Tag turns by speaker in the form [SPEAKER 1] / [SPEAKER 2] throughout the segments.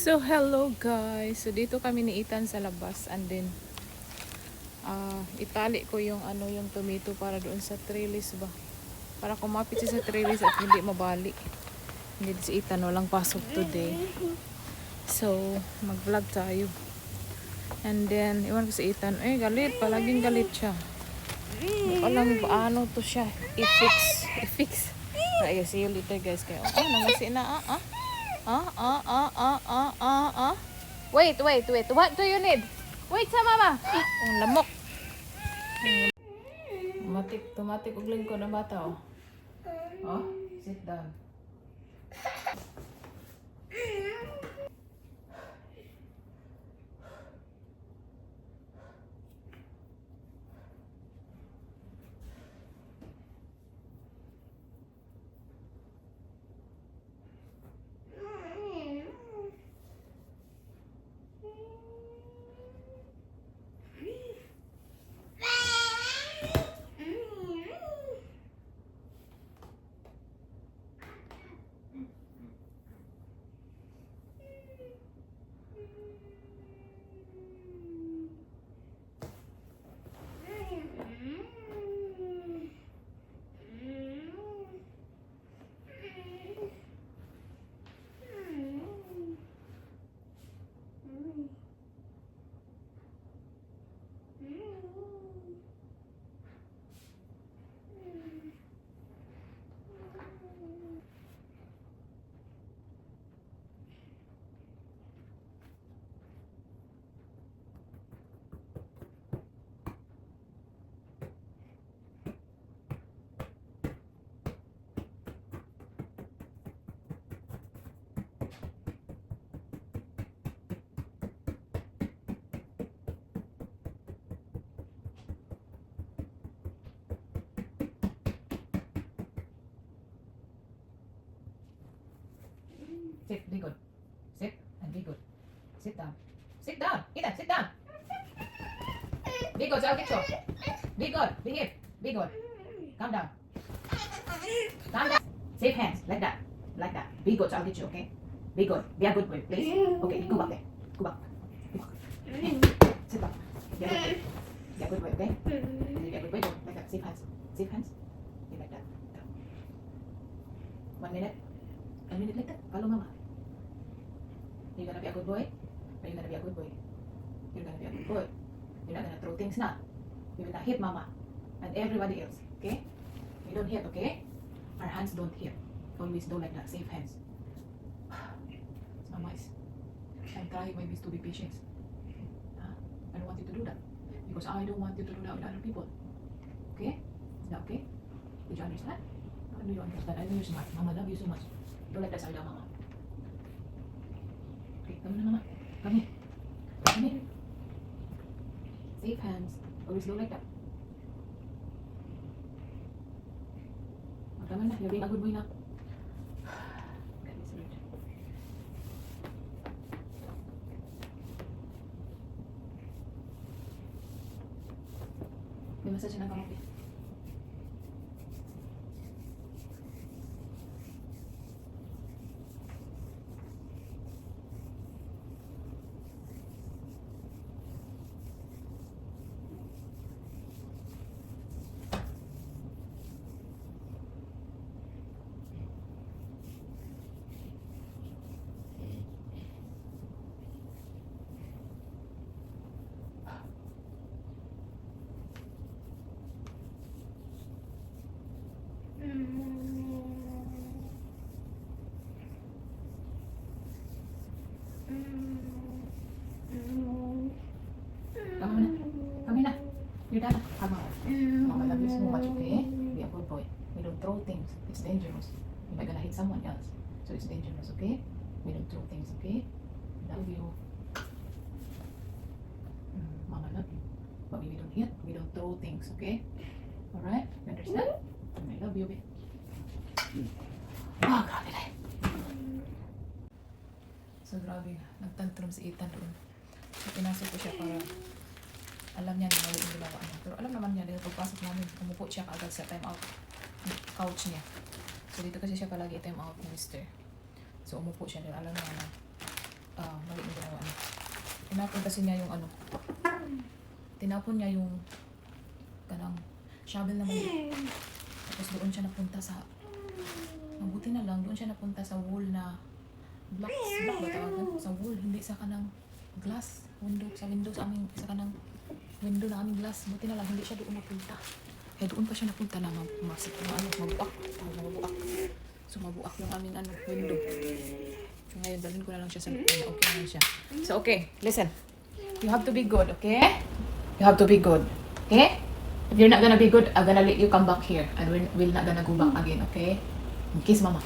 [SPEAKER 1] So hello guys. So dito kami ni Ethan sa labas and then itali ko yung yung tomato para doon sa trellis ba. Para kumapit siya sa trellis at hindi mabali. Hindi si Ethan walang pasok today. So mag-vlog tayo. And then iwan ko si Ethan, galit, palaging galit siya. Alam paano to siya i-fix. Ay, see you later guys kayo. Nangasi na Wait. What do you need? Wait sa mama. Ang lamok. Tumatik og lingkod ng bata oh. Oh, sit down. Sit, be good. Sit and be good. Sit down. Sit down. Ethan, sit down. Be good, so I'll get you. Be good. Behave. Be good. Calm down. Calm down. Safe hands. Like that. Like that. Be good, so I'll get you, okay? Be good. Be a good boy, please. Okay, go back there. Go back. Go back. Sit back. Be a good boy. Be a good boy, okay? Be a good boy. Like that. Safe hands. Safe hands. Be like that. 1 minute. 1 minute like that. Follow mama. You're gonna be a good boy? Or you're gonna be a good boy? You're gonna be a good boy. You're not gonna throw things now. You will not hit mama and everybody else, okay? You don't hit, okay? Our hands don't hit. Always do like that. Safe hands. It's mama is. I'm trying my best to be patient. I don't want you to do that. Because I don't want you to do that with other people. Okay? Is that okay? Did you understand? How do you understand? I know you're smart. Mama love you so much. Don't let that side down, mama. Okay, come on, mama. Come here. Come here. Safe hands. Always do like that. Oh, come on na. You're being a good boy now. Got this right. May massage na kamay. You're done. Come on. Mama love you so much, okay? Be a good boy. We don't throw things. It's dangerous. You might gonna hit someone else. So it's dangerous, okay? We don't throw things, okay? Love you. Mama love you. But we don't hit. We don't throw things, okay? Alright? You understand? I love you, babe. Oh, grabe na. So, grabe. Nagtantrum si Ethan doon. So, pinasok ko siya para alam niya na mali yung ginawa niya. Pero alam naman niya, dahil pagpasok namin, umupo siya kaagad sa time out couch niya. So dito kasi siya palagi time out ni Mister. So umupo siya dahil alam niya na mali yung ginawa niya. Tinapon kasi niya yung ano. Tinapon niya yung kanang shovel na mali. Tapos doon siya napunta sa, mabuti na lang, doon siya napunta sa wall na block ba tawagan? Sa wall, hindi sa kanang glass, sa window sa aming, sa kanang window na aming glass. Buti na lang, hindi siya doon napunta. Eh doon pa siya napunta na mabuak. So mabuak yung aming window. So ngayon, dalhin ko na lang siya sa okay na siya. So okay, listen. You have to be good, okay? You have to be good, okay? If you're not gonna be good, I'm gonna let you come back here. And we're not gonna go back again, okay? Kiss mama.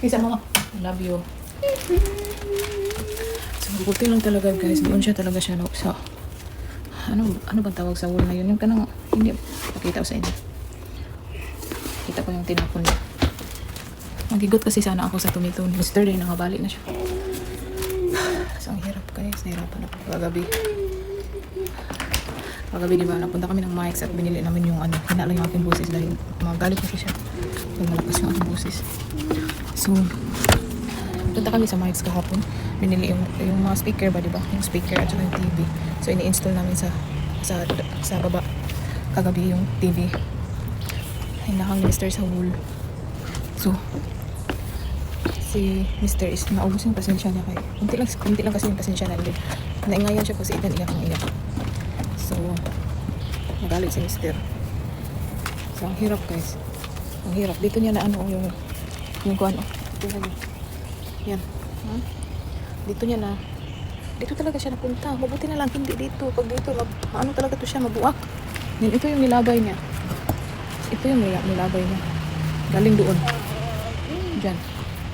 [SPEAKER 1] Kiss mama. I love you. So buti lang talaga guys. Doon siya talaga siya sa ano bang tawag sa wall na yun? Yung kanang hindi pakita ko sa inyo. Kita ko yung tinapon niya. Magigot kasi sana ako sa tomato ni Mr. Day, nakabalik na siya. So ang hirap guys, nahirapan ako kagabi. Kagabi diba, napunta kami ng mics at binili namin yung hina lang yung aking boses dahil magalit kasi siya. So malakas yung aking boses. So punta kami sa mics kahapon. Binili yung mga speaker ba diba? Yung speaker at saka yung TV. So ini-install namin sa baba. Kagabi yung TV. Hinahang ni Mr. sa wall. So si Mr. is naubos yung pasensya niya kay kunti lang kasi yung pasensya na hindi naingayan siya kasi iyak ng iyak. So magalit si Mr. So ang hirap guys, ang hirap dito niya na yung kuan yan dito niya na dito talaga siya napunta. Mabuti na lang hindi dito. Pag dito talaga to siya mabuak. Then ito yung nilabay niya, nilabay niya galing doon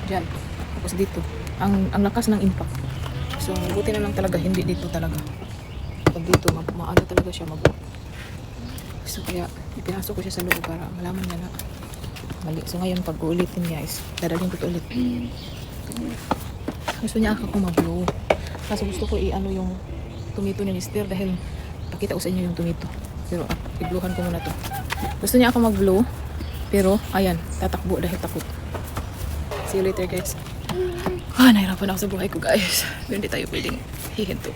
[SPEAKER 1] Diyan. Tapos dito. Ang lakas ng impact. So, buti na lang talaga. Hindi dito talaga. Pag dito, maano talaga siya mabuo. So, kaya ipinasok ko siya sa loob para malaman niya na mali. So, ngayon, pag uulitin niya is dadalhin ko ito ulit. Gusto niya ako mag-blow. Kaso gusto ko yung tomato ni Mr. dahil pakita ko sa inyo yung tomato. Pero, i-blowhan ko muna to. Gusto niya ako mag-blow. Pero, ayan, tatakbo dahil takot. See you later guys. Nahirapan ako sa buhay ko guys. Pero hindi tayo pwedeng hihinto.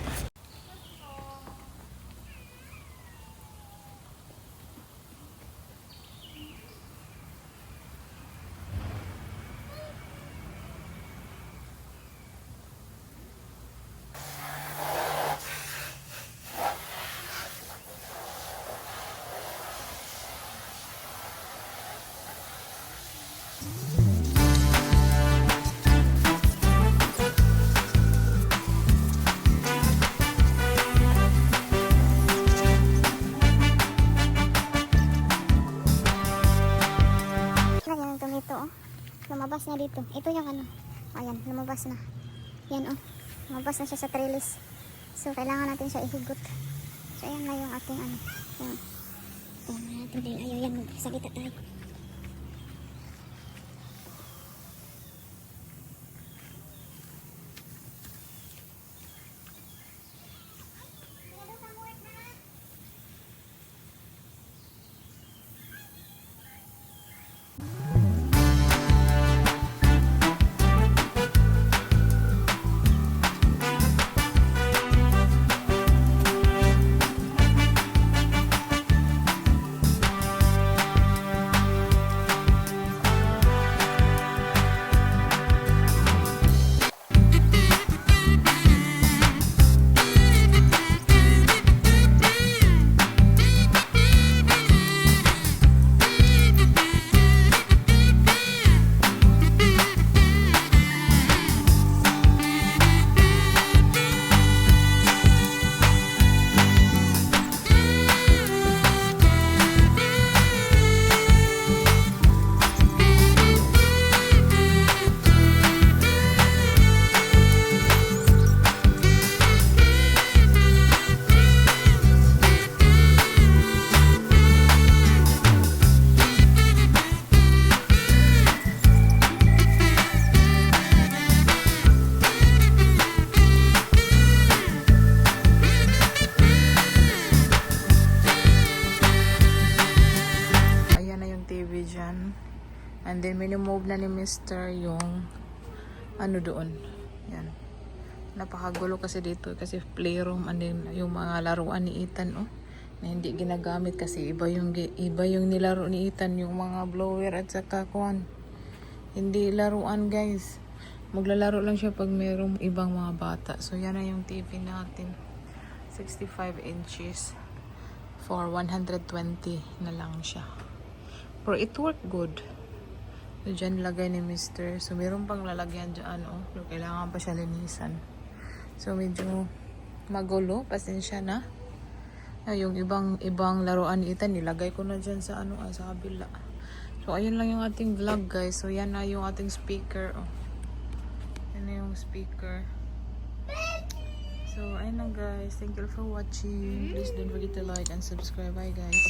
[SPEAKER 2] Lumabas na dito. Ito yung ayan, lumabas na. Yan lumabas na siya sa trellis. So, kailangan natin siya ihigot. So, ayan na yung ating yan. Ayan na natin din. Ayaw yan, magsalita tayo.
[SPEAKER 1] And then minimove na ni Mr. yung doon. Yan.
[SPEAKER 3] Napakagulo kasi dito kasi playroom and then yung mga laruan ni Ethan oh na hindi ginagamit kasi iba yung nilaro ni Ethan, yung mga blower at saka kuan. Hindi laruan guys. Maglalaro lang siya pag mayroong ibang mga bata. So yan na yung TV natin. 65 inches for 120 na lang siya. Pero it worked good. So dyan lagay ni Mr. So meron pang lalagyan dyan oh. So, kailangan pa siya linisan. So medyo magulo, pasensya na. Yung ibang laruan ni Ethan nilagay ko na diyan sa sa kabila. So ayun lang yung ating vlog guys. So yan na yung ating speaker oh. Yan na yung speaker. So ayun lang guys. Thank you for watching. Please don't forget to like and subscribe. Bye guys.